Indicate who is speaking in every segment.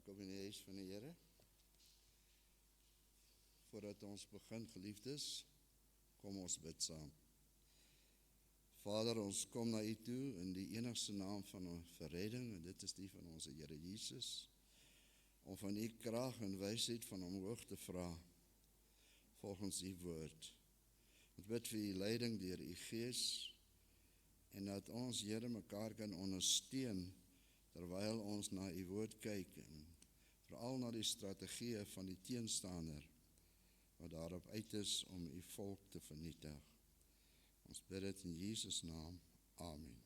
Speaker 1: Welkom in die huis van die Here. Voordat ons begin, geliefdes, kom ons bid saam. Vader, ons kom na U toe in die enigste naam van ons verredding, en dit is die van ons Here Jesus, om van U krag en wysheid van omhoog te vra, volgens U woord. Ons bid vir U leiding deur U Gees, en dat ons, Here, mekaar kan ondersteun, terwyl ons na U woord kyk, en veral na die strategieë van die teenstander, wat daarop uit is om U volk te vernietig. Ons bid dit in Jesus' naam. Amen.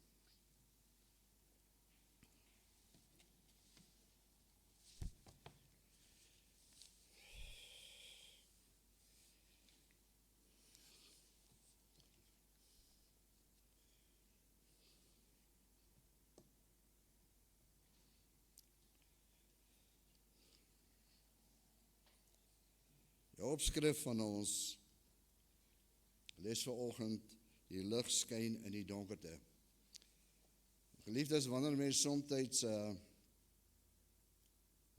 Speaker 1: Die opskrif van ons les vanoggend, die lig skyn in die donkerte. Geliefdes, wanneer mens soms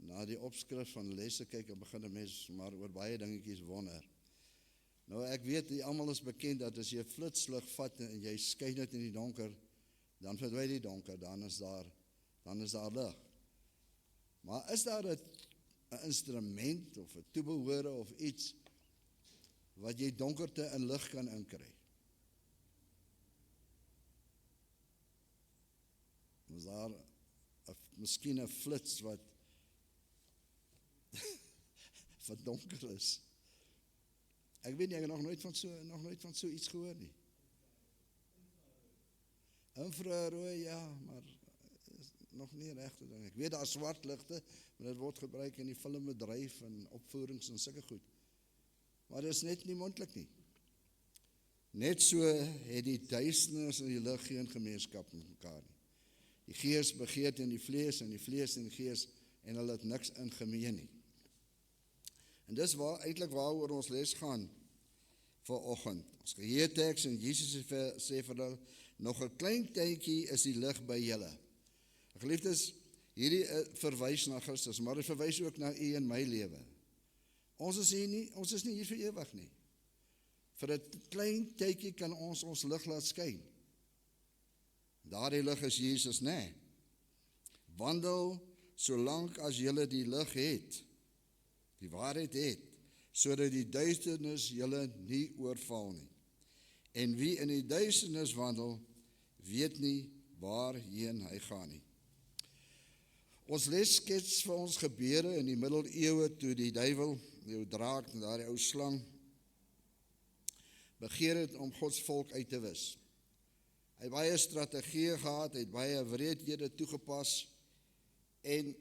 Speaker 1: na die opskrif van lesse kyk, dan begin 'n mens maar oor baie dingetjies wonder. Nou ek weet, die almal is bekend dat as jy 'n flitslig vat en jy skyn dit in die donker, dan verdwyn die donker, dan is daar lig. Maar is daar 'n instrument of 'n toebehore of iets wat jy donkerte in lig kan inkry? Is daar miskien 'n flits wat wat donker is? Ek weet nie, ek het nog nooit van so iets gehoor nie. Infrarooi, ja, maar is nog nie regte ding. Ek weet daar swart ligte, maar dit word gebruik in die filmbedryf en opvoerings en sulke goed. Maar dit is net nie moontlik nie. Net so het die duisternis en die lig geen gemeenskap met mekaar nie. Die gees begeer in die vlees en die vlees in die gees, en hulle het niks in gemeen nie. En dis eintlik waaroor ons les gaan vanoggend. Ons geheerteks en Jesus sê vir hulle, nog 'n klein tydjie is die lig by julle. Geliefdes, hierdie verwys na Christus, maar dit verwys ook na u en my lewe. Ons is nie hier vir ewig nie. Vir 'n klein tydjie kan ons lig laat skyn. Daardie lig is Jesus, nê? Wandel solank as julle die lig het, die waarheid het, sodat die duisternis julle nie oorval nie. En wie in die duisternis wandel, weet nie waarheen hy gaan nie. Ons les skets vir ons gebeure in die middeleeue toe die duiwel, die ou draak, daardie ou slang, begeer het om Gods volk uit te wis. Hy het baie strategieë gehad, hy het baie wreedhede toegepas, en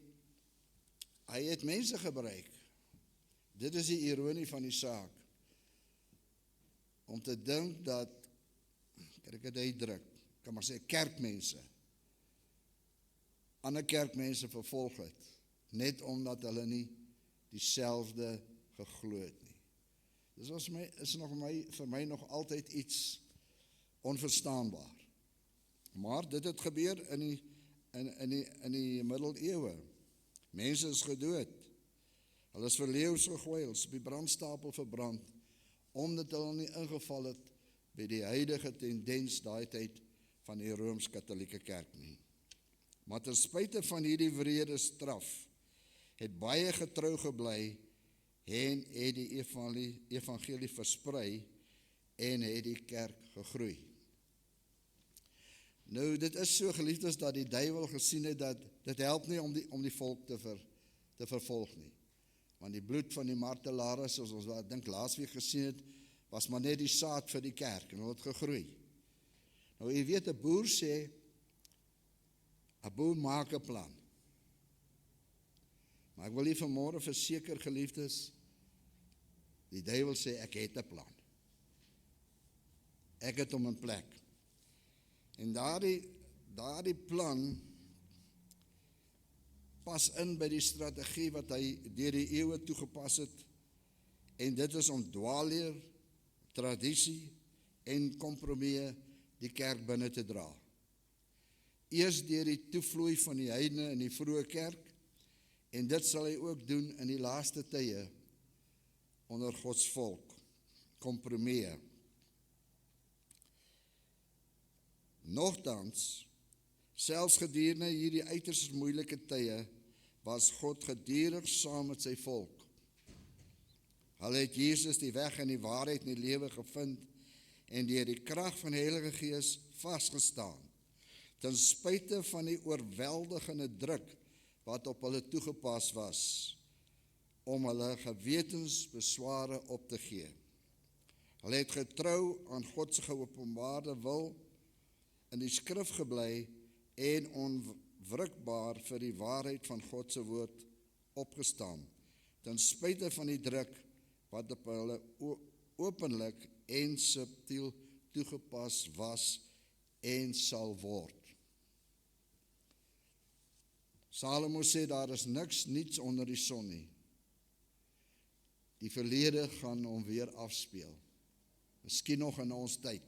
Speaker 1: hy het mense gebruik. Dit is die ironie van die saak. Om te dink dat, kan ek dit uitdruk, kan maar sê kerkmense, ander kerkmense vervolg het, net omdat hulle nie dieselfde geglo het nie. Dis vir my nog altyd iets onverstaanbaar. Maar dit het gebeur in die middeleeue. Mense is gedood. Hulle is vir leeu's gegooi, hulle is op die brandstapel verbrand, omdat hulle nie ingeval het by die huidige tendens daai tyd van die Rooms-Katolieke Kerk nie. Maar ten spyte van hierdie wrede straf, het baie getrou gebly en het die evangelie versprei en het die kerk gegroei. Nou, dit is so, geliefdes, dat die duiwel gesien het dat dit help nie om die volk te vervolg nie. Want die bloed van die martelaars, soos ons wat dink laasweek gesien het, was maar net die saad vir die kerk en het gegroei. Nou, jy weet, 'n boer sê, 'n boer maak 'n plan. Maar ek wil hier vanmôre verseker, geliefdes, die duiwel sê, ek het 'n plan. Ek het hom in plek. En daardie plan pas in by die strategie wat hy deur die eeue toegepas het, en dit is om dwaalleer, tradisie en kompromieë die kerk binne te dra. Eers deur die toevloei van die heidene in die vroeë kerk, En dit sal hy ook doen in die laaste tye onder Gods volk. Kompromieë. Nogtans, selfs gedurende hierdie uiters moeilike tye, was God gedurig saam met sy volk. Hulle het Jesus die weg en die waarheid en die lewe gevind en deur die krag van die Heilige Gees vasgestaan, ten spyte van die oorweldigende druk wat op hulle toegepas was, om hulle gewetensbesware op te gee. Hulle het getrou aan God se geopenbaarde wil in die skrif gebly en onwrikbaar vir die waarheid van God se woord opgestaan, ten spyte van die druk wat op hulle openlik en subtiel toegepas was en sal word. Salomo sê daar is niks niets onder die son nie. Die verlede gaan hom weer afspeel. Miskien nog in ons tyd.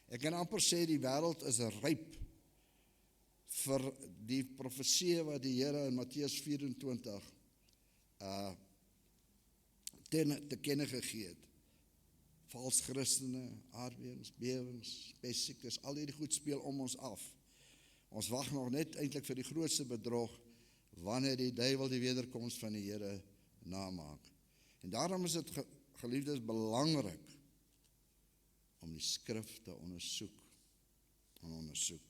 Speaker 1: Ek kan amper sê die wêreld is ryp vir die profesie wat die Here in Matteus 24 te kenne gegee het. Vals Christene, aardbewings, bewings, pestsiektes, al hierdie goed speel om ons af. Ons wag nog net eintlik vir die grootste bedrog wanneer die duiwel die wederkoms van die Here namaak. En daarom is dit geliefdes belangrik om die skrif te ondersoek en ondersoek.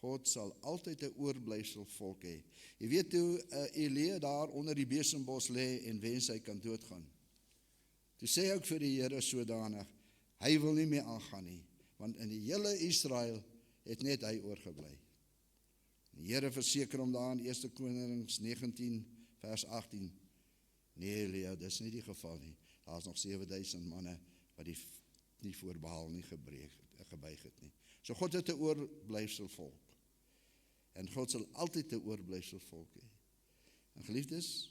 Speaker 1: God sal altyd 'n oorblyfsel volk hê. Jy weet hoe Elia daar onder die besembos lê en wens hy kan doodgaan. Toe sê hy ook vir die Here sodanig, hy wil nie meer aangaan nie, want in die hele Israel het net hy oorgebly. Die Here verseker hom daar in 1 Konings 19 vers 18, nee Elia, dis nie die geval nie. Daar is nog 7000 manne wat die nie voorbehaal nie gebuig het nie. So God het 'n oorblyfsel volk. En God sal altyd 'n oorblyfsel volk hê. En geliefdes,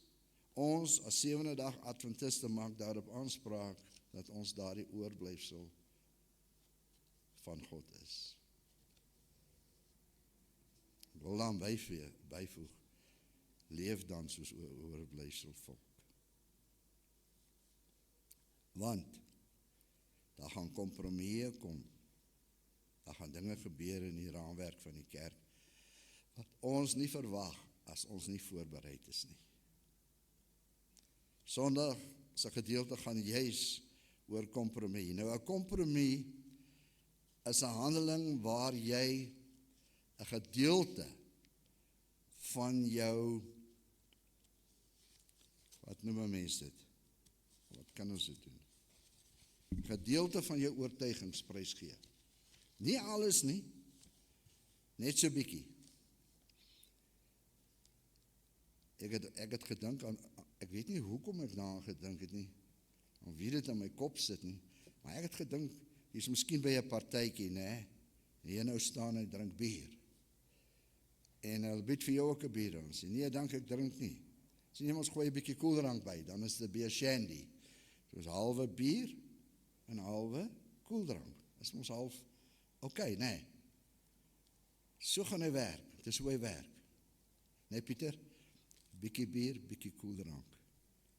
Speaker 1: ons as sewende dag Adventiste maak daarop aanspraak dat ons daardie oorblyfsel van God is. Ek wil dan byvoeg, leef dan soos oorblyfsel volk. Want daar gaan kompromieë kom. Daar gaan dinge gebeur in die raamwerk van die kerk wat ons nie verwag as ons nie voorbereid is nie. Sondag se gedeelte gaan juis oor kompromie. Nou 'n kompromie is 'n handeling waar jy 'n gedeelte van jou, wat noem 'n mens dit? Wat kan ons dit doen? Gedeelte van jou oortuigings prysgee. Nie alles nie, net so bietjie. Ek het gedink aan, ek weet nie hoekom ek daaraan gedink het nie, of wie dit in my kop sit nie, maar ek het gedink, hier is miskien by 'n partytjie, né? Hier nou staan en drink bier. En hulle bied vir jou ook 'n bier, en sê, nee, dank, ek drink nie. Sê jy, ons gooi 'n bietjie koeldrank by, dan is dit beer shandy. Soos halwe bier en halwe koeldrank. Is ons half okay, nee. So gaan hy werk, dis hoe hy werk. Nee, Pieter? Bietjie bier, bietjie koeldrank.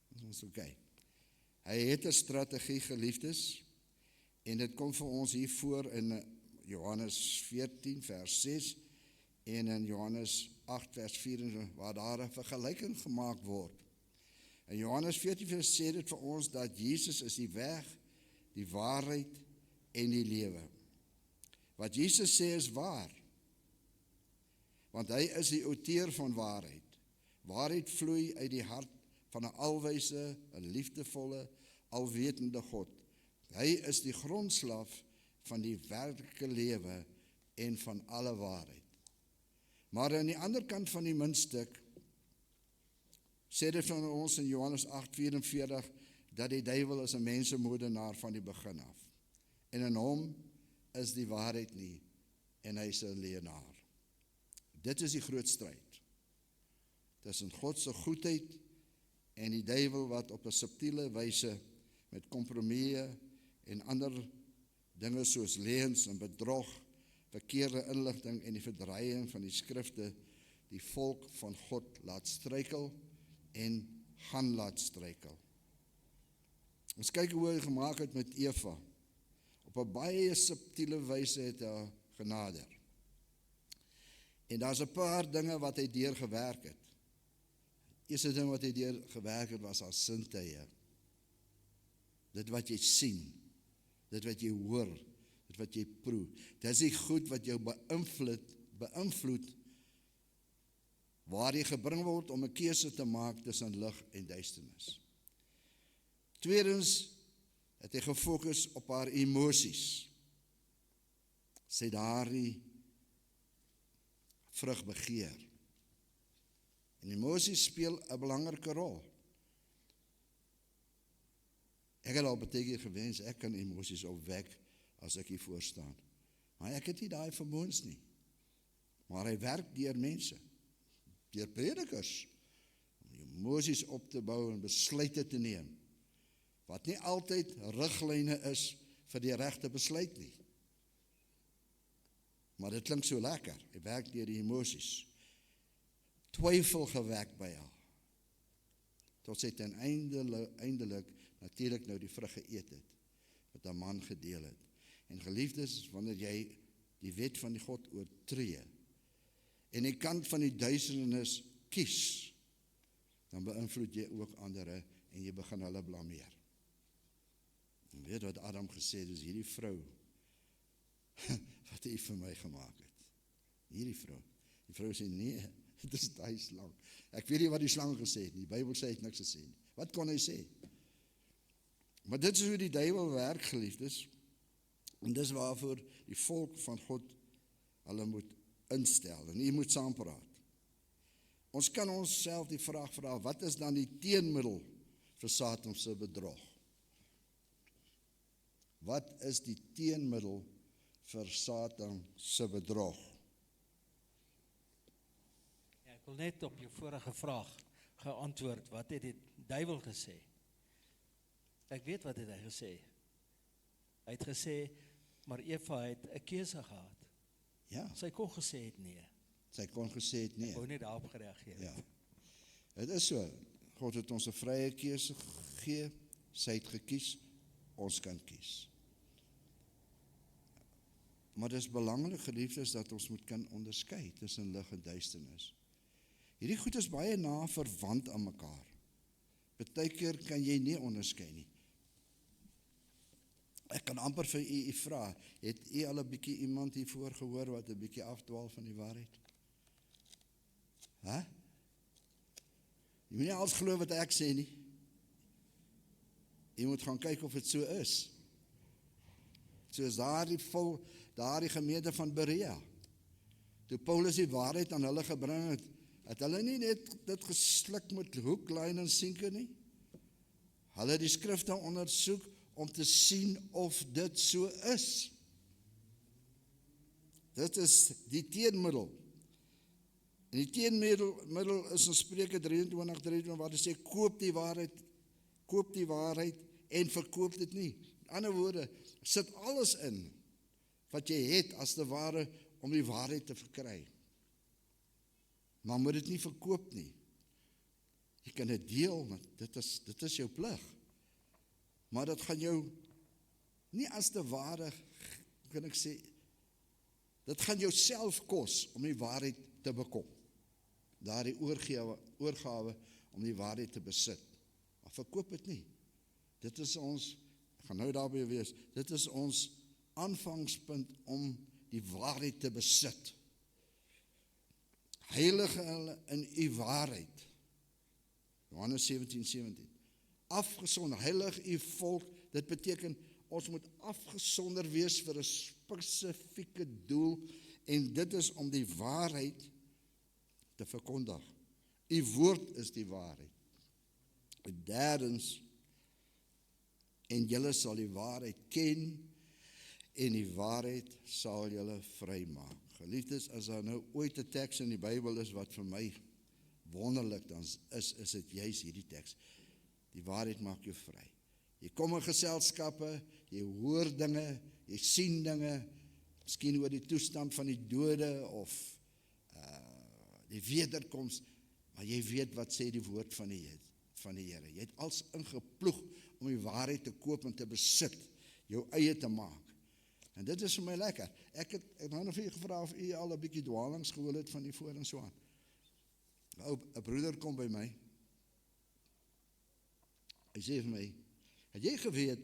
Speaker 1: Dis ons okay. Hy het 'n strategie, geliefdes, en dit kom vir ons hier voor in Johannes 14 vers 6 en in Johannes 8 vers 4 waar daar 'n vergelyking gemaak word. In Johannes 14 vers sê dit vir ons dat Jesus is die weg, die waarheid en die lewe. Wat Jesus sê is waar, want hy is die outeur van waarheid. Waarheid vloei uit die hart van 'n alwyse, 'n liefdevolle, alwetende God. Hy is die grondslag van die werklike lewe en van alle waarheid. Maar aan die ander kant van die muntstuk sê dit van ons in Johannes 8:44 dat die duiwel is 'n mensemoordenaar van die begin af. En in hom is die waarheid nie en hy is 'n leienaar. Dit is die groot stryd tussen God se goedheid en die duiwel wat op 'n subtiele wyse met kompromieë en ander dinge soos leuns en bedrog, verkeerde inligting en die verdraaiing van die skrifte die volk van God laat struikel en gaan laat struikel. Ons kyk hoe hy gemaak het met Eva. Op 'n baie subtiele wyse het hy genader. En daar's 'n paar dinge wat hy deurgewerk het. Eerste ding wat hy deurgewerk het was haar sintuie. Dit wat jy sien, dit wat jy hoor, dit wat jy proe. Dis die goed wat jou beïnvloed waar jy gebring word om 'n keuse te maak tussen lig en duisternis. Tweedens het hy gefokus op haar emosies. Sy het daardie vrug begeer. En emosies speel 'n belangrike rol. Ek het al baie keer gewens, ek kan emosies opwek as ek hier voor staan. Maar ek het nie daai vermoëns nie. Maar hy werk deur mense, deur predikers, om emosies op te bou en besluite te neem, wat nie altyd riglyne is vir die regte besluit nie. Maar dit klink so lekker, hy werk deur die emosies. Twyfel gewek by haar, tot sy ten eindelik natuurlik nou die vrug geëet het, wat haar man gedeel het. En geliefdes, wanneer jy die wet van die God oortree, en die kant van die duisternis kies, dan beïnvloed jy ook ander, en jy begin hulle blameer. En weet wat Adam gesê het, dis hierdie vrou, wat hy vir my gemaak het. Hierdie vrou. Die vrou sê, nee, dit is die slang. Ek weet nie wat die slang gesê het nie, die Bybel sê het niks gesê nie. Wat kon hy sê? Maar dit is hoe die duiwel werk, geliefdes, en dis waarvoor die volk van God hulle moet instel, en jy moet saampraat. Ons kan onsself die vraag vra, wat is dan die teenmiddel vir Satan se bedrog? Wat is die teenmiddel vir Satan se bedrog?
Speaker 2: Ja, ek wil net op jou vorige vraag geantwoord, wat het die duiwel gesê? Ek weet wat het hy gesê. Hy het gesê, maar Eva het 'n keuse gehad.
Speaker 1: Ja,
Speaker 2: Sy kon gesê het nee.
Speaker 1: sy kon gesê het nee.
Speaker 2: Ek wou net daarop gereageer het.
Speaker 1: Ja, het is so. God het ons 'n vrye keuse gegee, sy het gekies, ons kan kies. Maar dit is belangrik, geliefdes, dat ons moet kan onderskei tussen lig en duisternis. Hierdie goed is baie na verwant aan mekaar. Partykeer kan jy nie onderskei nie. Ek kan amper vir u vra, het u al 'n bietjie iemand hiervoor gehoor wat 'n bietjie afdwaal van die waarheid? Jy moet nie alles glo wat ek sê nie. Jy moet gaan kyk of dit so is. Soos daardie gemeente van Berea. Toe Paulus die waarheid aan hulle gebring het, het hulle nie net dit gesluk met hoek, lyn en sinker nie. Hulle het die skrifte ondersoek om te sien of dit so is. Dit is die teenmiddel. En die teenmiddel is in Spreuke 23 waar dit sê, koop die waarheid en verkoop dit nie. In ander woorde, sit alles in wat jy het as te ware om die waarheid te verkry. Maar moet dit nie verkoop nie. Jy kan dit deel, want dit is jou plig. Maar dit gaan jou nie as te ware, kan ek sê, dit gaan jou self kos om die waarheid te bekom. Daardie oorgawe om die waarheid te besit. Maar verkoop dit nie. Dit is ons, ek gaan nou daarby wees, dit is ons aanvangspunt om die waarheid te besit. Heilig hulle in u waarheid. Johannes 17:17. Afgesonder, heilig u volk, dit beteken, ons moet afgesonder wees vir 'n spesifieke doel, en dit is om die waarheid te verkondig. U woord is die waarheid. En derdens, en julle sal die waarheid ken, en die waarheid sal julle vrymaak. Geliefdes, as daar nou ooit 'n teks in die Bybel is wat vir my wonderlik, dan is dit juis hierdie teks. Die waarheid maak jou vry. Jy kom in geselskappe, jy hoor dinge, jy sien dinge, miskien oor die toestand van die dode, of die wederkoms, maar jy weet wat sê die woord van die Here. Jy het als ingeploeg om die waarheid te koop en te besit, jou eie te maak. En dit is vir my lekker. Ek het nou nog vir u gevra of u al 'n bietjie dwalings gehoor het van die voor en so aan. 'n broeder kom by my. Hy sê vir my, het jy geweet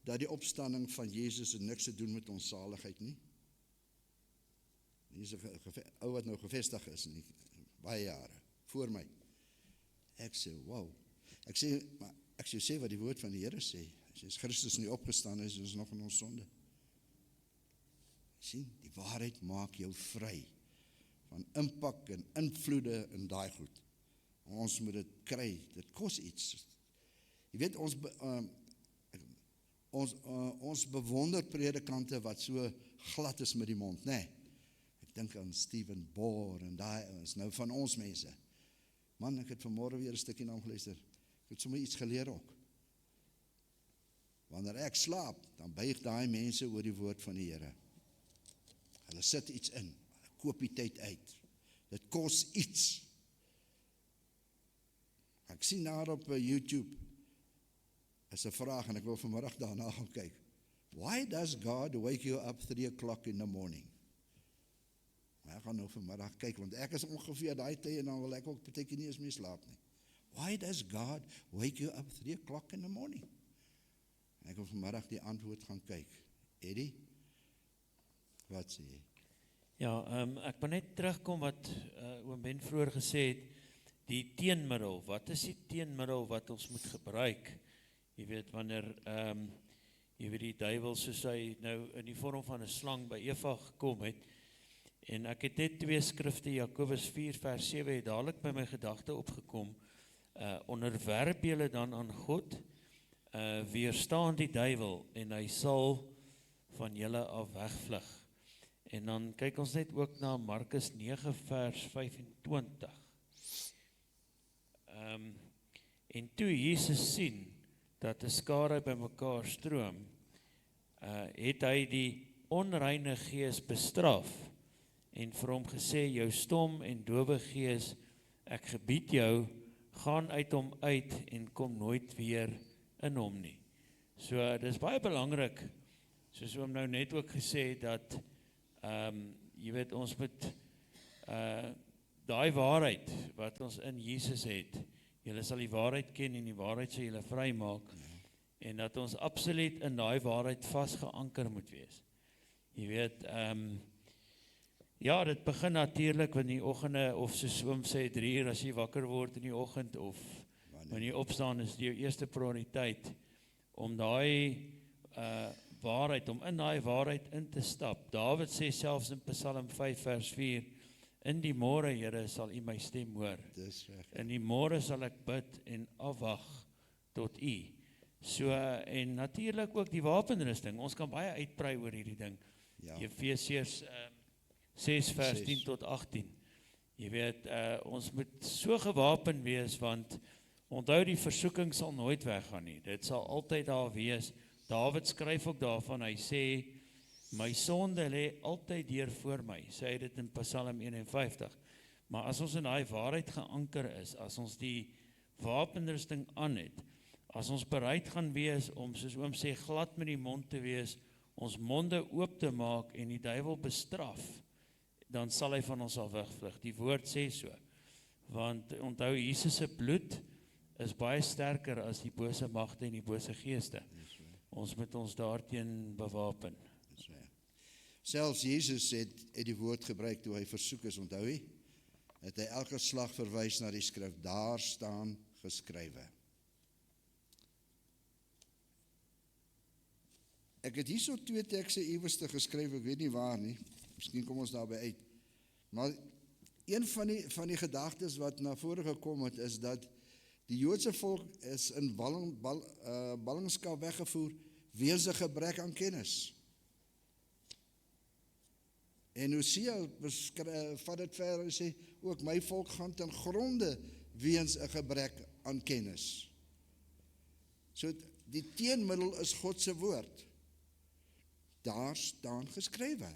Speaker 1: dat die opstanding van Jesus niks te doen met ons saligheid nie? Hier is 'n ou wat nou gevestig is nie, baie jare voor my. Ek sê, wow. Ek sê wat die woord van die Here sê. Hy sê, as Christus nie opgestaan is ons nog in ons sonde. Sien, die waarheid maak jou vry van impak en invloede in daai goed. Ons moet dit kry, dit kos iets. Jy weet, ons bewonder predikante wat so glad is met die mond, nee. Ek dink aan Stephen Bohr en daai is nou van ons mense. Man, ek het vanmorgen weer 'n stukkie na hom geluister. Ek het sommer iets geleer ook. Wanneer ek slaap, dan buig daai mense oor die woord van die Here. Hulle sit iets in, hulle koop die tyd uit. Dit kos iets. Ek sien daar op YouTube, is 'n vraag en ek wil vanmiddag daarna gaan kyk. Why does God wake you up 3 o'clock in the morning? Ek gaan nou vanmiddag kyk, want ek is ongeveer daai tyd en dan wil ek ook partykeer nie eens meer slaap nie. Why does God wake you up 3 o'clock in the morning? En ek wil vanmiddag die antwoord gaan kyk. Eddie, wat sê jy?
Speaker 3: Ja, ek wil net terugkom wat oom Ben vroeër gesê het, die teenmiddel, wat is die teenmiddel wat ons moet gebruik? Jy weet, wanneer jy weet die duiwel soos hy nou in die vorm van 'n slang by Eva gekom het, en ek het net 2 skrifte, Jakobus 4 vers 7, het dadelik by my gedagte opgekom, onderwerp julle dan aan God, weerstaan die duiwel, en hy sal van julle af wegvlug. En dan kyk ons net ook na Markus 9 vers 25. En toe Jesus sien, dat 'n skare by mekaar stroom, het hy die onreine gees bestraf, en vir hom gesê, jou stom en dowe gees, ek gebied jou, gaan uit hom uit, en kom nooit weer in hom nie. So, dis baie belangrik, soos oom nou net ook gesê, dat, jy weet, ons moet, daai waarheid, wat ons in Jesus het, julle sal die waarheid ken, en die waarheid sal julle vry maak, en dat ons absoluut in daai waarheid vasgeanker moet wees. Jy weet, ja, dit begin natuurlik in die oggende, of soos oom sê, 3 uur as jy wakker word in die oggend, of wanneer jy opstaan, is jou eerste prioriteit, om daai waarheid, om in daai waarheid in te stap. Dawid sê selfs in Psalm 5 vers 4, in die môre, Here, sal u my stem hoor. In die môre sal ek bid en afwag tot u. So, en natuurlik ook die wapenrusting. Ons kan baie uitbrei oor hierdie ding.
Speaker 1: Ja.
Speaker 3: Efesiërs 6 vers 10 tot 18. Jy weet, ons moet so gewapen wees, want onthou die versoeking sal nooit weggaan nie. Dit sal altyd daar wees. Dawid skryf ook daarvan, hy sê, my sonde lê altyd deur voor my, sê hy dit in Psalm 51. Maar as ons in daai waarheid geanker is, as ons die wapenrusting aan het, as ons bereid gaan wees om, soos oom sê, glad met die mond te wees, ons monde oop te maak en die duiwel bestraf, dan sal hy van ons al wegvlug. Die woord sê so. Want onthou, Jesus se bloed is baie sterker as die bose magte en die bose geeste. Ons moet ons daarteen bewapen.
Speaker 1: Selfs Jesus het die woord gebruik toe hy versoek is, onthou hy? Het hy elke slag verwys na die skrif, daar staan geskrywe. Ek het hierso 2 tekste iewers te geskryf, ek weet nie waar nie, miskien kom ons daarby uit. Maar een van die gedagtes wat na vore gekom het, is dat die Joodse volk is in ballingskap weggevoer weens 'n gebrek aan kennis. En Hosea vat dit verder en sê, ook my volk gaan ten gronde weens 'n gebrek aan kennis. So die teenmiddel is God se woord. Daar staan geskrywe.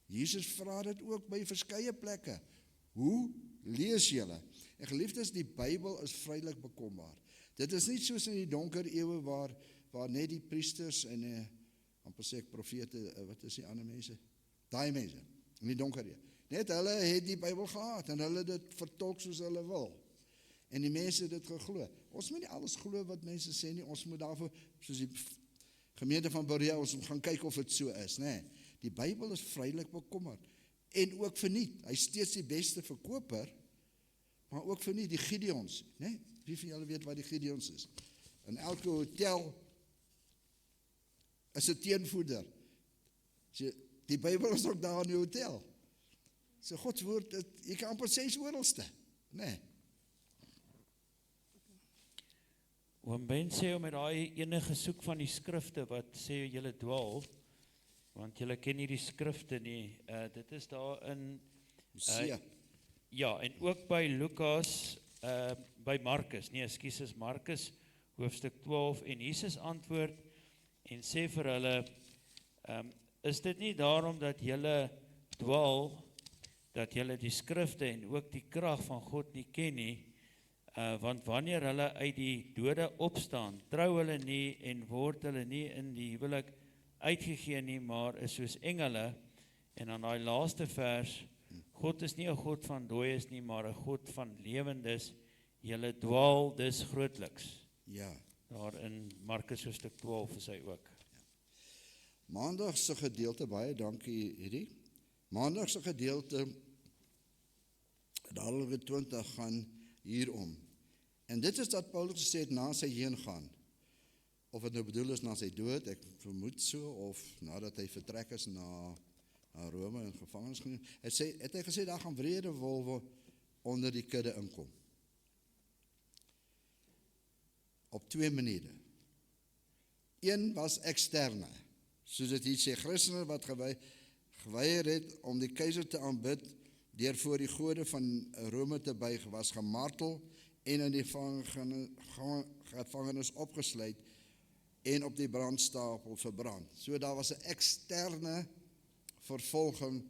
Speaker 1: Jesus vra dit ook by verskeie plekke. Hoe lees julle. En geliefdes, die Bybel is vrylik bekombaar. Dit is nie soos in die donker eeue waar net die priesters en amper sê ek profete, wat is die ander mense? Daai mense, in die donker eeue. Net hulle het die Bybel gehad en hulle dit vertolk soos hulle wil. En die mense het dit geglo. Ons moet nie alles glo wat mense sê nie, ons moet daarvoor, soos die gemeente van Berea, ons moet gaan kyk of dit so is, né? Die Bybel is vrylik bekommerd. En ook verniet. Hy is steeds die beste verkoper, maar ook verniet die Gideons, né? Wie van julle weet wat die Gideons is? In elke hotel is 'n teenvoerder. So, die Bybel is ook daar in die hotel. So Gods woord, jy kan amper sê is oralste, né?
Speaker 3: Oom Ben sê om met daai enige soek van die skrifte wat sê julle dwaal, want julle ken nie die skrifte nie. Dit is daar in
Speaker 1: Hosea.
Speaker 3: ja, en ook by Lukas, by Markus, nee, ekskuus, Markus hoofstuk 12 en Jesus antwoord en sê vir hulle, is dit nie daarom dat julle dwaal, dat julle die skrifte en ook die krag van God nie ken nie, want wanneer hulle uit die dode opstaan, trou hulle nie en word hulle nie in die huwelik uitgegee nie, maar is soos engele. En aan daai laaste vers, God is nie 'n God van dooies nie, maar 'n God van lewendes. Julle dwaal dus grootliks.
Speaker 1: Ja.
Speaker 3: Daar in Markus hoofstuk 12 is hy ook.
Speaker 1: Maandag se gedeelte, baie dankie hierdie. Maandag se gedeelte, Handelinge 20 gaan hierom. En dit is dat Paulus gesê het na sy heen gaan. Of het nou bedoel is na sy dood, ek vermoed so, of nadat hy vertrek is na Rome en gevangenis geneem. Het hy gesê, daar gaan wrede wolwe onder die kudde inkom. Op 2 maniere. Een was eksterne, soos dit hier sê, Christene wat geweier het om die keiser te aanbid, deur voor die gode van Rome te buig, was gemartel en in die gevangenis opgesluit en op die brandstapel verbrand. So daar was 'n eksterne vervolging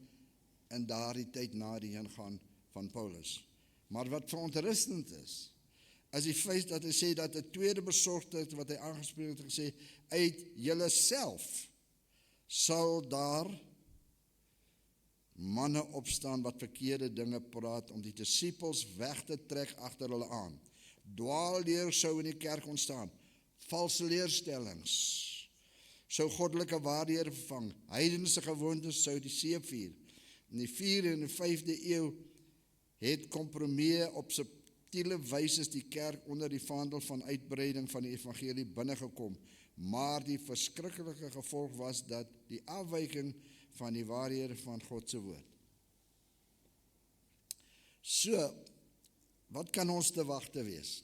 Speaker 1: in daardie tyd na die heengaan van Paulus. Maar wat verontrustend is die feit dat hy sê dat 'n tweede besorgdheid wat hy aangespreek het gesê, uit julle self sal daar manne opstaan wat verkeerde dinge praat om die disippels weg te trek agter hulle aan. Dwaalleer sou in die kerk ontstaan, valse leerstellings sou goddelike waarhede vervang, heidense gewoontes sou die see vier. In die 4de en die 5de eeu het kompromie op subtiele wyse die kerk onder die vaandel van uitbreiding van die evangelie binnegekom, maar die verskriklike gevolg was dat die afwyking van die waarhede van God se woord. So, wat kan ons te wagte wees?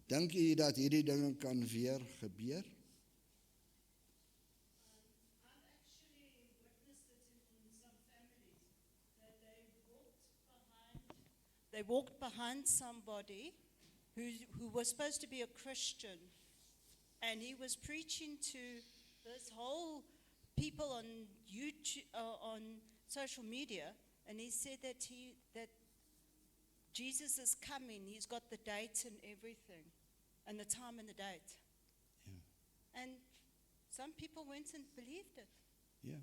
Speaker 1: Dink jy dat hierdie dinge kan weer gebeur?
Speaker 4: They walked behind somebody who was supposed to be a Christian, and he was preaching to this whole people on YouTube, on social media, and he said that Jesus is coming. He's got the date and everything, and the time and the date.
Speaker 1: Yeah.
Speaker 4: And some people went and believed it.
Speaker 1: Yeah.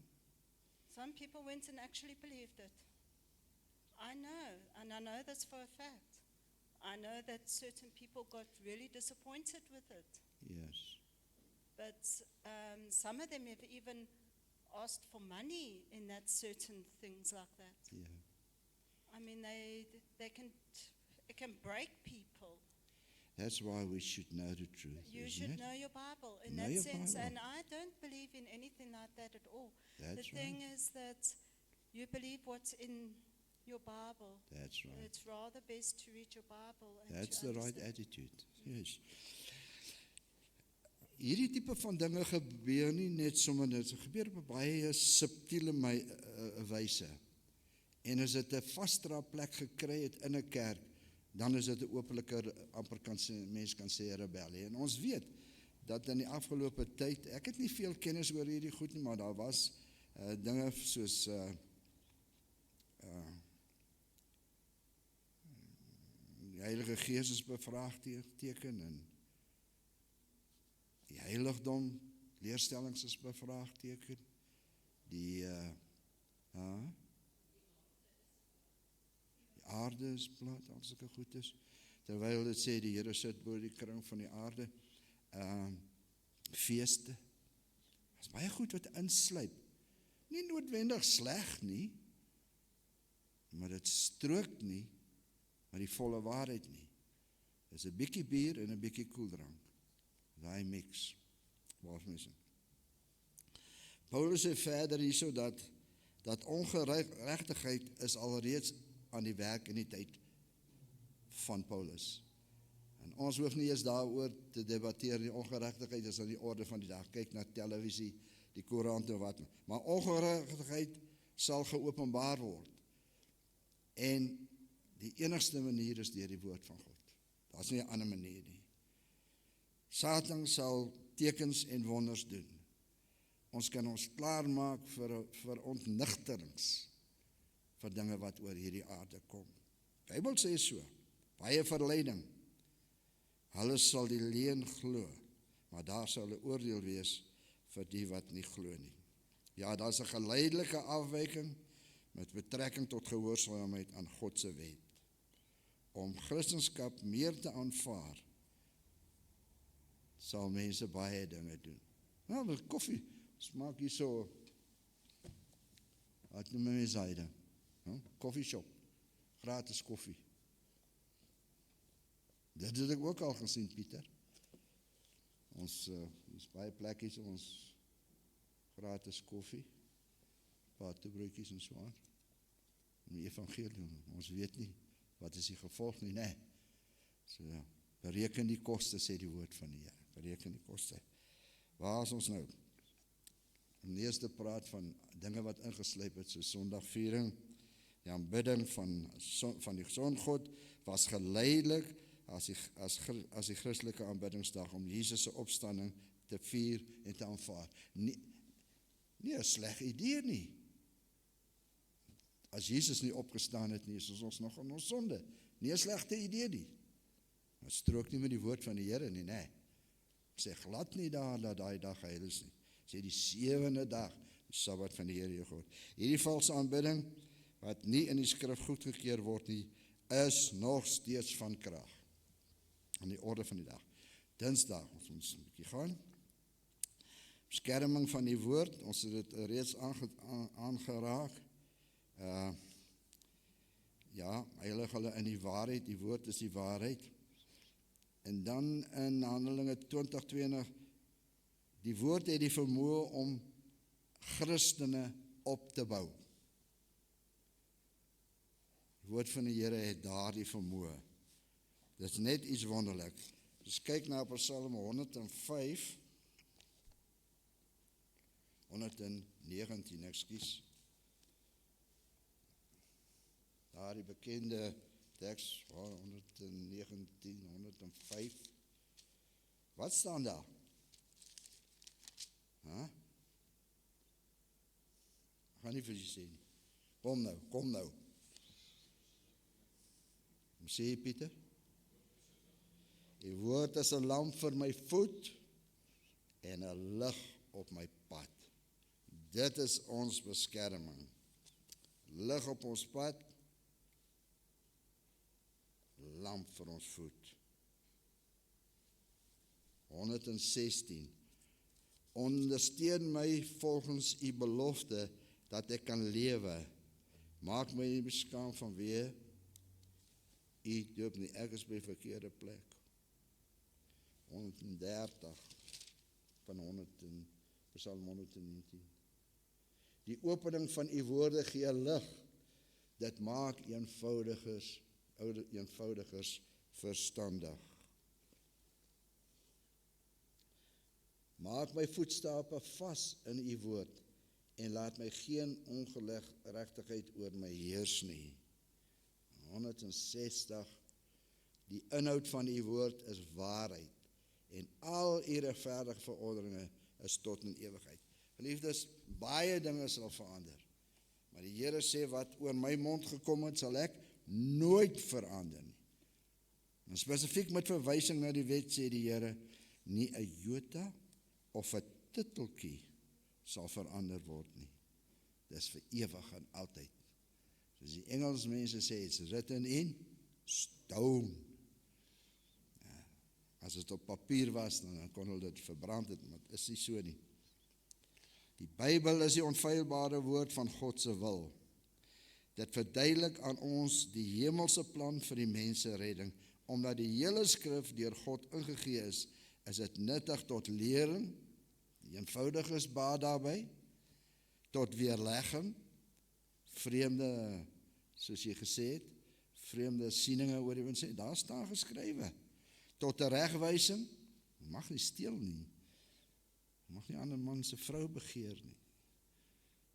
Speaker 4: Some people went and actually believed it. I know, and I know this for a fact. I know that certain people got really disappointed with it.
Speaker 1: Yes.
Speaker 4: But some of them have even asked for money in that certain things like that.
Speaker 1: Yeah.
Speaker 4: I mean, it can break people.
Speaker 1: That's why we should know the truth.
Speaker 4: You
Speaker 1: isn't
Speaker 4: should
Speaker 1: it?
Speaker 4: know your Bible in
Speaker 1: Know
Speaker 4: that
Speaker 1: your
Speaker 4: sense.
Speaker 1: Bible.
Speaker 4: And I don't believe in anything like that at all.
Speaker 1: That's
Speaker 4: The thing
Speaker 1: right.
Speaker 4: is that you believe what's in your Bible.
Speaker 1: That's right.
Speaker 4: It's rather best to read your Bible. And
Speaker 1: That's
Speaker 4: to
Speaker 1: the right
Speaker 4: understand.
Speaker 1: attitude. Yes. Hierdie tipe van dinge gebeur nie net sommer net, dit gebeur op 'n baie subtiele wyse. En as dit 'n vasdra plek gekry het in 'n kerk, dan is dit 'n openlike, amper mens kan sê rebellie. En ons weet dat in die afgelope tyd, ek het nie veel kennis oor hierdie goed nie, maar daar was dinge soos Heilige Gees is bevraagteken en die heiligdom, leerstellings is bevraagteken. Die aarde is plat, al sulke goed is. Terwyl dit sê die Here sit bo die kring van die aarde. Feeste. Dit is baie goed wat insluip. Nie noodwendig sleg nie, maar dit strook nie met die volle waarheid nie. Dit is 'n bietjie bier en 'n bietjie koeldrank. Daai mix. Paulus sê verder hierso dat ongeregtigheid is alreeds aan die werk in die tyd van Paulus. En ons hoef nie eens daaroor te debatteer, die ongeregtigheid is aan die orde van die dag. Kyk na televisie, die koerant en wat. Maar ongeregtigheid sal geopenbaar word. En die enigste manier is deur die woord van God. Daar's nie 'n ander manier nie. Satan sal tekens en wonders doen. Ons kan ons klaarmaak vir ontnigterings vir dinge wat oor hierdie aarde kom. Die Bybel sê so, baie verleiding. Hulle sal die leuen glo, maar daar sal 'n oordeel wees vir die wat nie glo nie. Ja, daar's 'n geleidelike afwyking met betrekking tot gehoorsaamheid aan God se wet. Om Christendom meer te aanvaar, sal mense baie dinge doen. Nou, met koffie, smaak hier so, wat noem mense hyde? Coffee shop, gratis koffie. Dit het ek ook al gesien, Pieter. Ons is baie plekkies, ons gratis koffie, paartebroodjies en so aan. In die evangelium, ons weet nie, wat is die gevolg nie, nee. So, bereken die koste, sê die woord van die Here. Bereken die koste. Waar is ons nou? Die eerste praat van dinge wat ingesluip het, so Sondagviering, die aanbidding van die Songod was geleidelik as die Christelike aanbiddingsdag om Jesus se opstanding te vier en te aanvaar. Nie 'n sleg idee nie. As Jesus nie opgestaan het nie, is ons nog in ons sonde. Nie 'n slegte idee nie. Maar strook nie met die woord van die Here nie, nee. Sê glad nie daar dat daai dag heilig is nie. Sê die 7de dag, die Sabbat van die Here jou God. Hierdie valse aanbidding wat nie in die skrif goedgekeur word nie, is nog steeds van krag. Aan die orde van die dag. Dinsdag, ons 'n bietjie gaan. Beskerming van die woord, ons het dit reeds aangeraak. Ja, heilig hulle in die waarheid, die woord is die waarheid. En dan in Handelinge 20:20, die woord het die vermoë om Christene op te bou. Die woord van die Here het daardie vermoë. Dit is net iets wonderlik. Dus kyk na Psalm 105, 119, ekskuus. Daar die bekende teks, 119, 105. Wat staan daar? Gaan nie vir jy sê nie. Kom nou. Sê jy, Pieter? Die woord is 'n lamp vir my voet en 'n lig op my pad. Dit is ons beskerming. Lig op ons pad, lamp vir ons voet. 116. Ondersteun my volgens u belofte dat ek kan lewe. Maak my nie beskaam vanweë u doop nie. Ek is by verkeerde plek. 130 van Psalm 119. Die opening van u woorde gee lig. Dit maak eenvoudigers verstandig. Maak my voetstappe vas in u woord en laat my geen ongeregtigheid oor my heers nie. 160. Die inhoud van u woord is waarheid en al u regverdige verordeninge is tot in ewigheid. Geliefdes, baie dinge sal verander. Maar die Here sê wat oor my mond gekom het, sal ek nooit verander nie. En spesifiek met verwysing na die wet sê die Here, nie 'n jota of 'n titeltjie sal verander word nie. Dis vir ewig en altyd. Soos die Engels mense sê, it's written in stone. Ja, as dit op papier was, dan kon hulle dit verbrand het, maar dit is nie so nie. Die Bybel is die onfeilbare woord van God se wil. Dit verduidelik aan ons die hemelse plan vir die menseredding. Omdat die hele skrif deur God ingegee is dit nuttig tot lering, die eenvoudige is baat daarby, tot weerlegging, vreemde, soos jy gesê het, vreemde sieninge oor die wind sê, daar staan geskrywe, tot 'n regwysing, jy mag nie steel nie, jy mag nie ander man se vrou begeer nie,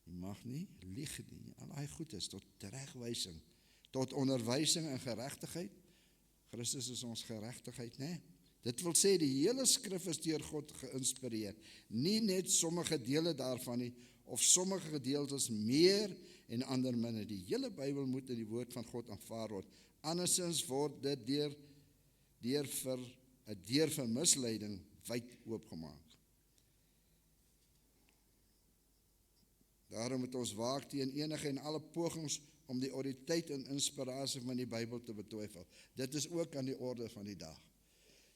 Speaker 1: jy mag nie lieg nie, al daai goed is, tot regwysing, tot onderwysing en geregtigheid. Christus is ons geregtigheid, né? Dit wil sê die hele skrif is deur God geïnspireer. Nie net sommige dele daarvan nie, of sommige gedeeltes meer en ander minder. Die hele Bybel moet in die woord van God aanvaar word. Andersins word dit deur vir misleiding wyd oopgemaak. Daarom moet ons waak teen enige en alle pogings om die autoriteit en inspirasie van die Bybel te betwyfel. Dit is ook aan die orde van die dag.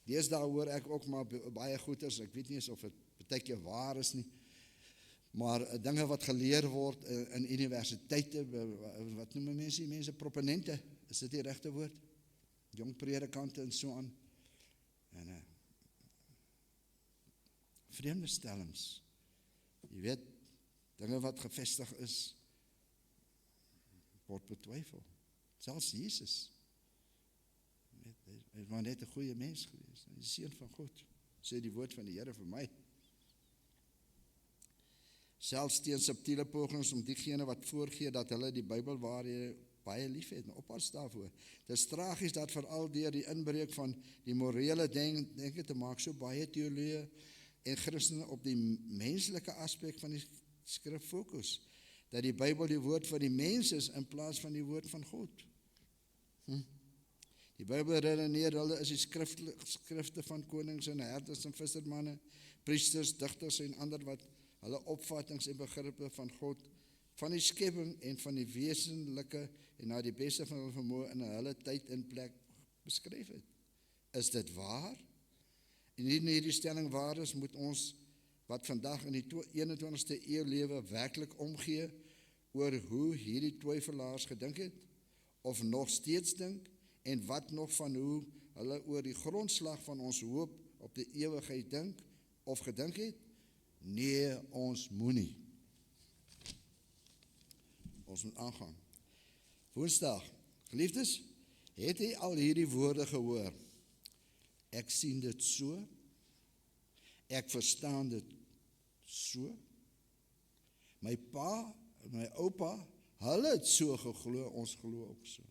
Speaker 1: Deesdae hoor ek ook maar baie goeters, ek weet nie eens of dit baie keer waar is nie, maar dinge wat geleer word in universiteite, wat noem mense proponente, is dit die regte woord? Jong predikante en so aan. En vreemde stellings. Jy weet, dinge wat gevestig is, word betwyfel. Selfs Jesus. Hy was net 'n goeie mens geweest. Hy is die seun van God. Sê die woord van die Here vir my. Selfs teen subtiele pogings om diegene wat voorgee dat hulle die Bybelwaarhede baie liefhet en oppas daarvoor. Dit is tragies dat veral deur die inbreuk van die morele denke te maak so baie teoloë en Christene op die menslike aspek van die skrif fokus. Dat die Bybel die woord van die mens is in plaas van die woord van God. Die Bybel redeneer hulle is die skrifte van konings en herders en vissermanne, priesters, digters en ander wat hulle opvattings en begrippe van God, van die skepping en van die wesenlike en na die beste van hulle vermoë in hulle tyd en plek beskryf het. Is dit waar? En hierdie stelling waar is, moet ons wat vandag in die 21ste eeu lewe werklik omgee oor hoe hierdie twyfelaars gedink het, of nog steeds dink, en wat nog van hoe hulle oor die grondslag van ons hoop op die ewigheid dink, of gedink het? Nee, ons moenie. Ons moet aangaan. Woensdag, geliefdes, het jy al hierdie woorde gehoor? Ek sien dit so, ek verstaan dit so. My pa en my oupa, hulle het so geglo, ons glo ook so.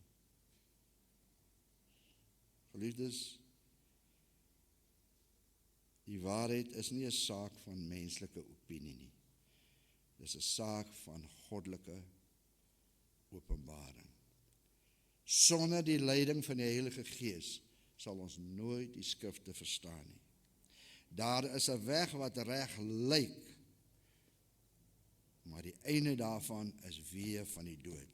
Speaker 1: Geliefdes, die waarheid is nie 'n saak van menslike opinie nie. Dit is 'n saak van goddelike openbaring. Sonder die leiding van die Heilige Gees sal ons nooit die skrifte verstaan nie. Daar is 'n weg wat reg lyk, maar die einde daarvan is weë van die dood.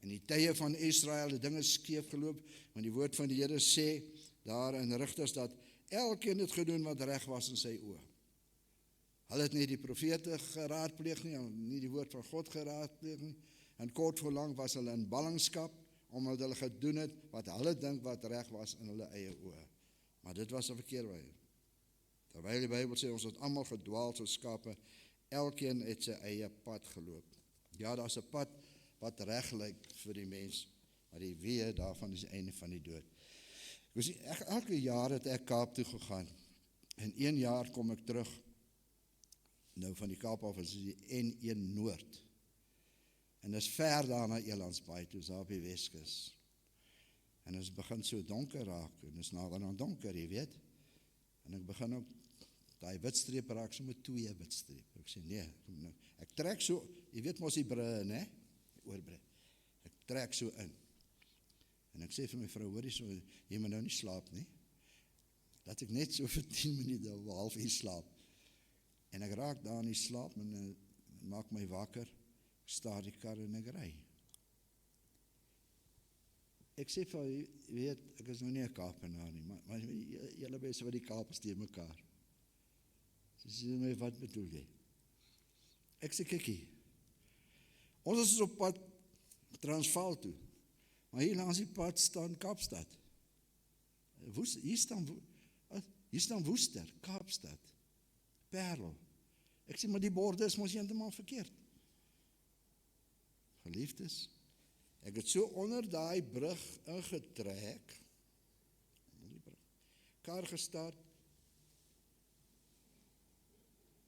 Speaker 1: In die tye van Israel het dinge skeef geloop, want die woord van die Here sê daar in Rigters dat elkeen het gedoen wat reg was in sy oë. Hulle het nie die profete geraadpleeg nie die woord van God geraadpleeg nie, en kort voor lank was hulle in ballingskap, omdat hulle gedoen het wat hulle dink wat reg was in hulle eie oë. Maar dit was 'n verkeerde. Terwyl die Bybel sê ons het almal gedwaal soos skape, elkeen het sy eie pad geloop. Ja, daar's 'n pad wat reg lyk vir die mens, maar die weë daarvan is die einde van die dood. Elke jaar het ek Kaap toe gegaan, en 1 jaar kom ek terug, nou van die Kaap af is die N1 Noord, en is ver daar na Elandsbaai toe, daar op die Weskus, en het begin so donker raak, en is nader aan donker, jy weet, en ek begin ook, daai witstreep raak so met 2 witstreep, ek sê nee, ek trek so, jy weet mos die brille, né, oorbril, ek trek so in, En ek sê vir my vrou, hoorie so, jy moet nou nie slaap nie. Dat ek net so vir 10 minute of 'n halfuur slaap. En ek raak daar in die slaap en maak my wakker, staar die kar en ek ry. Ek sê vir jy weet, ek is nou nie 'n Kaapenaar nie, maar julle mense wat die Kaap is teen mekaar. Sy sê my, wat bedoel jy? Ek sê, kykie, ons is op pad Transvaal toe, maar hier langs die pad staan Kaapstad. Hier staan Woester, Kaapstad, Parel. Ek sê, maar die borde is mos heeltemal verkeerd. Geliefdes, ek het so onder daai brug ingetrek, kar gestart,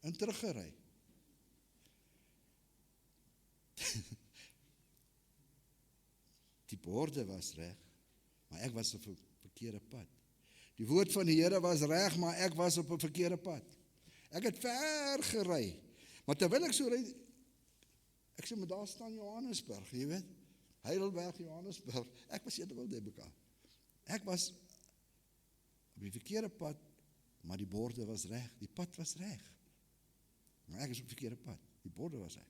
Speaker 1: en teruggery. Die borde was reg, maar ek was op 'n verkeerde pad. Die woord van die Here was reg, maar ek was op 'n verkeerde pad. Ek het ver gery, maar terwyl ek so ry, ek sê, maar daar staan Johannesburg, jy weet, Heidelberg, Johannesburg, ek was heeltemal by mekaar. Ek was op die verkeerde pad, maar die borde was reg, die pad was reg. Maar ek is op die verkeerde pad, die borde was reg.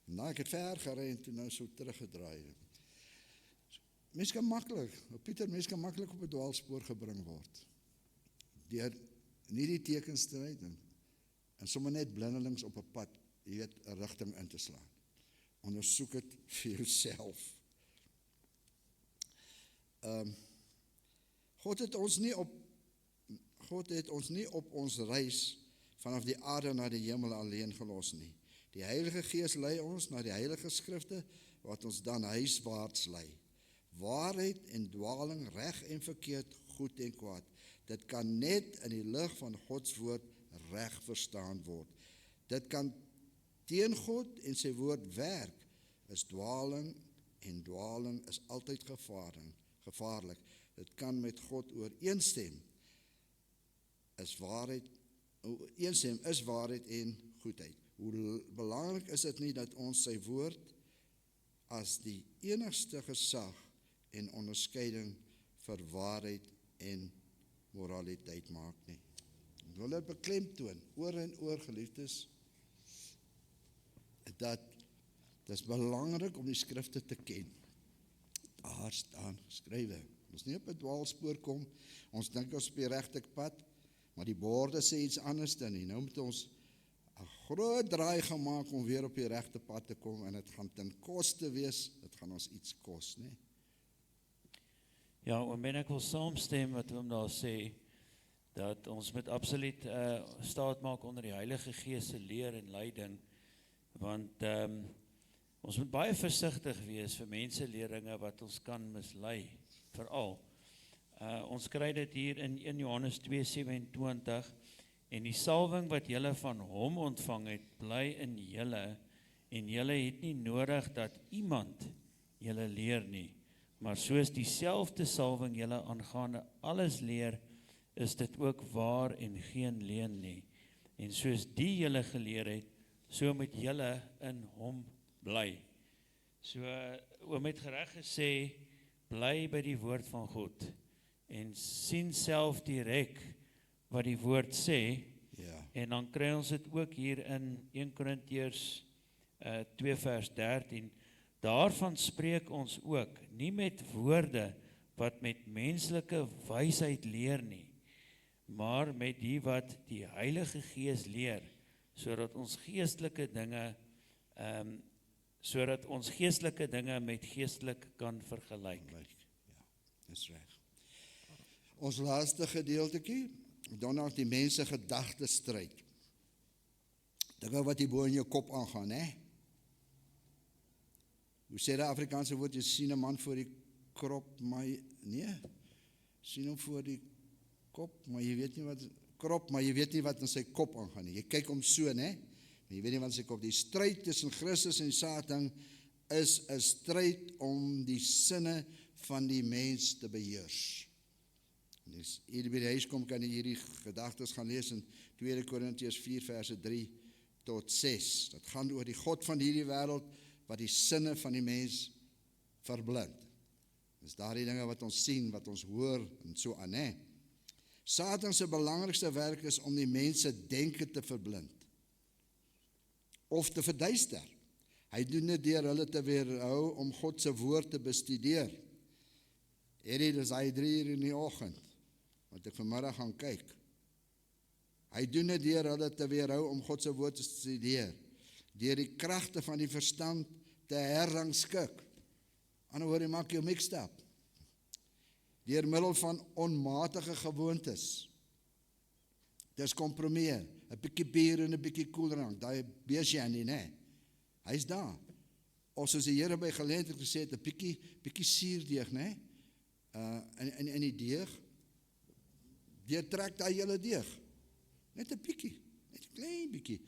Speaker 1: En nou ek het ver gery en toe nou so teruggedraai. Mens kan maklik, Pieter, mens kan maklik op 'n dwaalspoor gebring word. Deur nie die tekens te ry en sommer net blindelings op 'n pad, jy weet, 'n rigting in te slaan. Ondersoek dit vir jouself. God het ons nie op ons reis vanaf die aarde na die hemel alleen gelos nie. Die Heilige Gees lei ons na die Heilige Skrifte, wat ons dan huiswaarts lei. Waarheid en dwaling, reg en verkeerd, goed en kwaad. Dit kan net in die lig van Gods woord reg verstaan word. Dit kan teen God en sy woord werk, is dwaling, en dwaling is altyd gevaarlik. Dit kan met God ooreenstem, is waarheid en goedheid. Hoe belangrik is dit nie dat ons sy woord as die enigste gesag en onderskeiding vir waarheid en moraliteit maak nie. Ek wil dit beklemtoon, oor en oor, geliefdes, dat dit is belangrik om die skrifte te ken. Daar staan geskrywe. Ons nie op 'n dwaalspoor kom, ons dink ons op die regte pad, maar die borde sê iets anders dan nie. Nou moet ons 'n groot draai gemaak om weer op die regte pad te kom, en dit gaan ten koste wees, dit gaan ons iets kos, né?
Speaker 3: Ja, en ek wil saamstem wat hom daar sê, dat ons moet absoluut staat maak onder die Heilige Gees se leer en leiding, want ons moet baie versigtig wees vir menseleringe wat ons kan mislei, veral. Ons kry dit hier in 1 Johannes 2:27, en die salwing wat julle van hom ontvang het, bly in julle, en julle het nie nodig dat iemand julle leer nie, maar soos dieselfde salwing julle aangaande alles leer, is dit ook waar en geen leuen nie. En soos die julle geleer het, so moet julle in hom bly. So, oom het reg gesê, bly by die woord van God, en sien self direk wat die woord sê,
Speaker 1: Ja.
Speaker 3: en dan kry ons dit ook hier in 1 Korintiërs 2 vers 13, daarvan spreek ons ook, nie met woorde wat met menslike wysheid leer nie, maar met die wat die Heilige Gees leer, sodat ons geestelike dinge met geestelik kan vergelyk.
Speaker 1: Ja, dis reg. Ons laaste gedeeltetjie, dan nog die mense gedagtestryd. Dinge wat hier bo in jou kop aangaan, hè? Hoe sê die Afrikaanse woord, jy sien 'n man voor die krop, maar nee, sien hom voor die kop, maar jy weet nie wat in sy kop aangaan nie. Jy kyk hom so, né? Maar jy weet nie wat in sy kop. Die stryd tussen Christus en Satan is 'n stryd om die sinne van die mens te beheers. Dus hier by die huis kom, kan jy hierdie gedagtes gaan lees in 2 Korintiërs 4 verse 3 tot 6. Dit gaan oor die god van hierdie wêreld wat die sinne van die mens verblind. Dis daardie dinge wat ons sien, wat ons hoor en so aan, hè. Satan se belangrikste werk is om die mense denke te verblind of te verduister. Hy doen dit deur hulle te weerhou om God se woord te bestudeer. Dis hy 3:00 in die oggend, wat ek vanmiddag gaan kyk. Hy doen dit deur hulle te weerhou om God se woord te studeer, deur die kragte van die verstand te herrangskik. Ander woorde, maak jou mixed up. Deur middel van onmatige gewoontes. Dis kompromie, 'n bietjie bier en 'n bietjie koeldrank, daai besie nie, né? Hy's daar. Of soos die Here by geleentheid gesê het, 'n bietjie suurdeeg, né? In die deeg, deurtrek daai hele deeg. Net 'n bietjie, net 'n klein bietjie.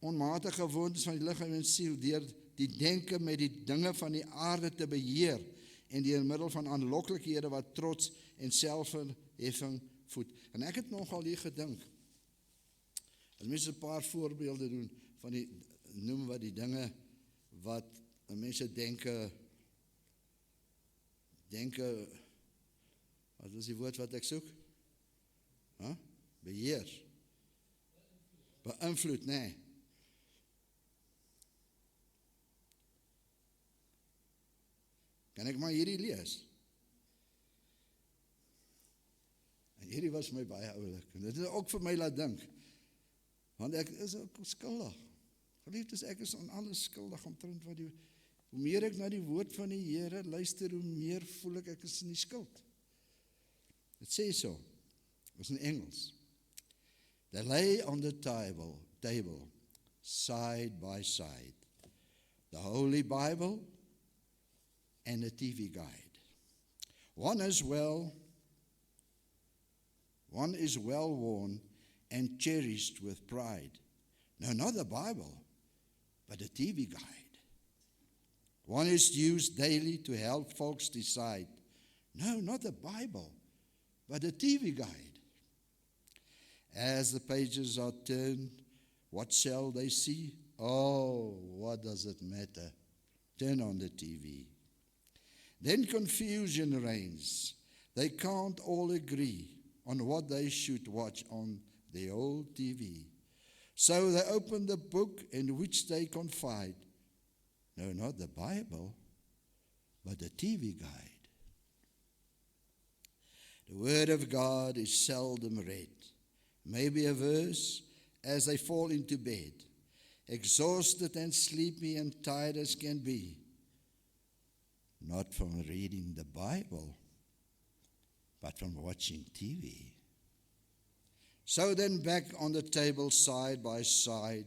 Speaker 1: Onmatige gewoontes van die liggaam en siel, deur die denke met die dinge van die aarde te beheer en deur middel van aanloklikhede wat trots en selfverheffing voed. En ek het nogal hier gedink, as mense 'n paar voorbeelde doen van die, noem wat die dinge wat mense denke, wat is die woord wat ek soek? Beheer. Beïnvloed, nee. Kan ek maar hierdie lees? En hierdie was my baie oulik. En dit het ook vir my laat dink. Want ek is ook skuldig. Geliefdes, ek is aan alles skuldig omtrent wat hoe meer ek na die woord van die Here luister, hoe meer voel ek is in die skuld. Dit sê so. Dit is in Engels. They lay on the table, side by side, the Holy Bible and a TV guide. One is well worn and cherished with pride. No, not the Bible, but a TV guide. One is used daily to help folks decide. No, not the Bible, but a TV guide. As the pages are turned, what shall they see? Oh, what does it matter? Turn on the TV. Then confusion reigns. They can't all agree on what they should watch on the old TV. So they open the book in which they confide. No, not the Bible, but the TV guide. The Word of God is seldom read. Maybe a verse as they fall into bed, exhausted and sleepy and tired as can be. Not from reading the Bible, but from watching TV. So then back on the table side by side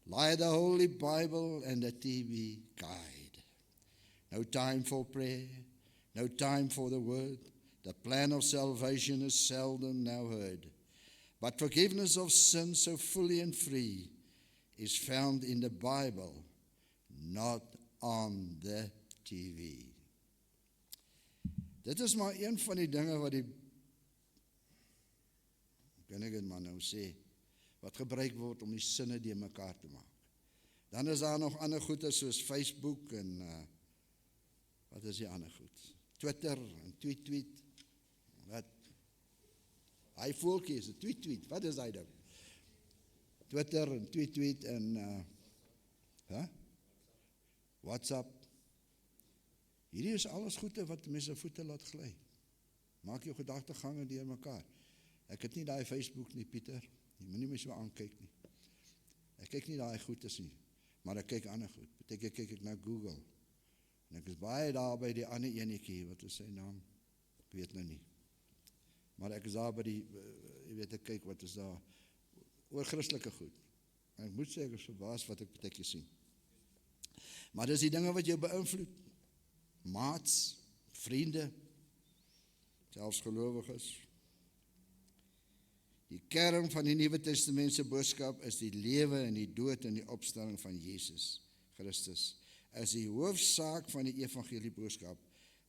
Speaker 1: lie the Holy Bible and the TV guide. No time for prayer, no time for the Word. The plan of salvation is seldom now heard. But forgiveness of sin so fully and free is found in the Bible, not on the TV. Dit is maar een van die dinge wat kan ek dit maar nou sê, wat gebruik word om die sinne die mekaar te maak. Dan is daar nog ander goede soos Facebook en wat is die ander goed? Twitter en tweet. Wat? Hy voeltjie is 'n tweet. Wat is hy ding? Twitter en tweet en WhatsApp. Hierdie is alles goede wat mense voete laat gly. Maak jou gedagtegange deur mekaar. Ek het nie daai Facebook nie, Pieter. Jy moenie my so aankyk nie. Ek kyk nie daai goedes nie, maar ek kyk ander goed. Beteken kyk ek na Google. En ek is baie daar by die ander enetjie, wat is sy naam? Ek weet nou nie. Maar ek is daar by die, jy weet, ek kyk wat is daar, oor Christelike goed. En ek moet sê, ek is verbaas wat ek beteken sien. Maar dis die dinge wat jou beïnvloed. Maats, vriende, selfs gelowiges. Die kern van die Nuwe Testamentse boodskap is die lewe en die dood en die opstanding van Jesus Christus. Is die hoofsaak van die evangelie boodskap.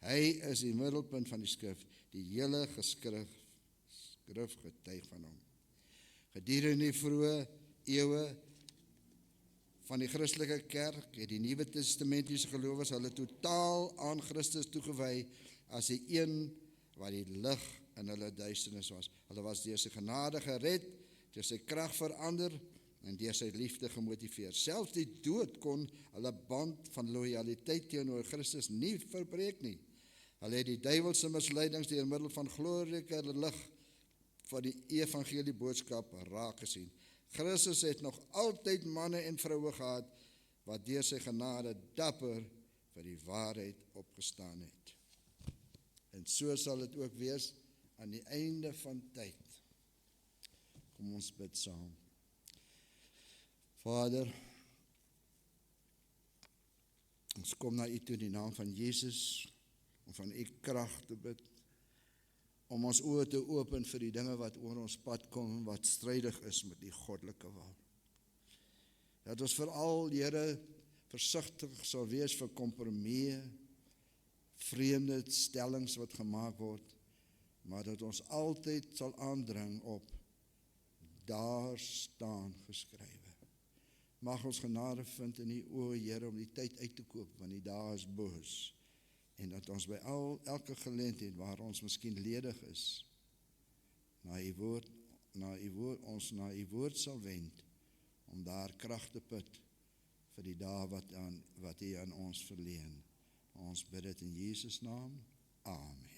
Speaker 1: Hy is die middelpunt van die skrif, die hele skrif getuig van hom. Gedurende die vroeë eeue van die Christelike kerk het die Nuwe Testamentiese gelowiges hulle totaal aan Christus toegewy as die een wat die lig in hulle duisternis was. Hulle was deur sy genade gered, deur sy krag verander en deur sy liefde gemotiveer. Selfs die dood kon hulle band van lojaliteit teenoor Christus nie verbreek nie. Hulle het die duiwelse misleidings deur middel van glorieke lig van die evangelie boodskap raak gesien. Christus het nog altyd manne en vroue gehad wat deur sy genade dapper vir die waarheid opgestaan het. En so sal dit ook wees aan die einde van tyd. Kom ons bid saam. Vader, ons kom na U toe in die naam van Jesus, om van U krag te bid, om ons oë te open vir die dinge wat oor ons pad kom, wat strydig is met die goddelike wil. Dat ons veral, Here, versigtig sal wees vir kompromieë, vreemde stellings wat gemaak word, maar dat ons altyd sal aandring op, daar staan geskrywe. Mag ons genade vind in U oë, Here, om die tyd uit te koop, want die dae is boos. En dat ons by elke geleentheid waar ons miskien ledig is, ons na U woord sal wend, om daar krag te put vir die dae wat U aan ons verleen. Ons bid dit in Jesus naam. Amen.